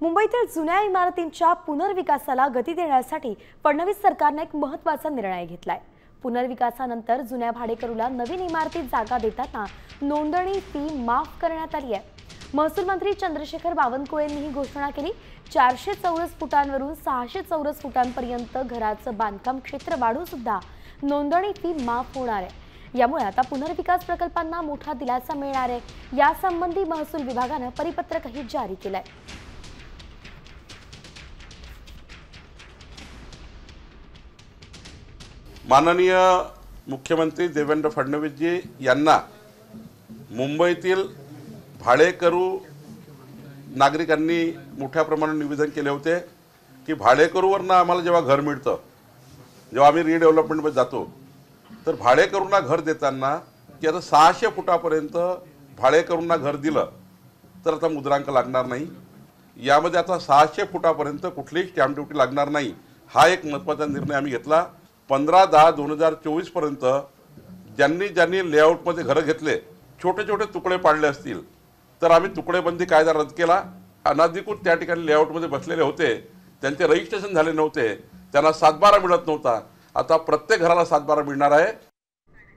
मुंबईतील जुन्या इमारतींच्या पुनर्विकासाला गती देण्यासाठी फडणवीस सरकारने एक महत्त्वाचा निर्णय घेतलाय। पुनर्विकासानंतर जुन्या भाडेकरूला नवीन इमारतीत जागा देताना नोंदणी फी माफ करण्यात आली आहे। महसूल मंत्री चंद्रशेखर बावनकुळेंनी ही घोषणा केली। 400 चौरस फुटांवरून 600 चौरस फुटांपर्यंत घराचं बांधकाम क्षेत्र वाढून सुद्धा नोंदणी फी माफ होणार आहे। यामुळे आता पुनर्विकास प्रकल्पांना मोठा दिलासा मिळणार आहे। यासंबंधी महसूल विभागाने परिपत्रकही जारी केलंय। माननीय मुख्यमंत्री देवेंद्र फडणवीस जी यांना मुंबईतील भाडेकरू नागरिकांनी मोठ्या प्रमाणात निवेदन केले होते की भाडेकरूंना आम्हाला जेव्हा घर मिळतं, जेव्हा आम्ही रिडेव्हलपमेंटमध्ये जातो, तर भाडेकरूंना घर देताना की आता 600 फुटापर्यंत भाडेकरूंना घर दिलं तर आता मुद्रांक लागणार नाही। यामध्ये आता 600 फुटापर्यंत कुठलीही स्टॅम्प ड्युटी लागणार नाही। हा एक महत्त्वाचा निर्णय आम्ही घेतला। 15/10/2024 पर्यंत ज्यांनी लेआउटमध्ये घरं घेतले, छोटे छोटे तुकडे पाडले असतील, तर आम्ही तुकडेबंदी कायदा रद्द केला। अनधिकृत त्या ठिकाणी लेआउटमध्ये बसलेले होते, त्यांचे रजिस्ट्रेशन झाले नव्हते, त्यांना 7/12 मिळत नव्हता। आता प्रत्येक घराला 7/12 मिळणार आहे।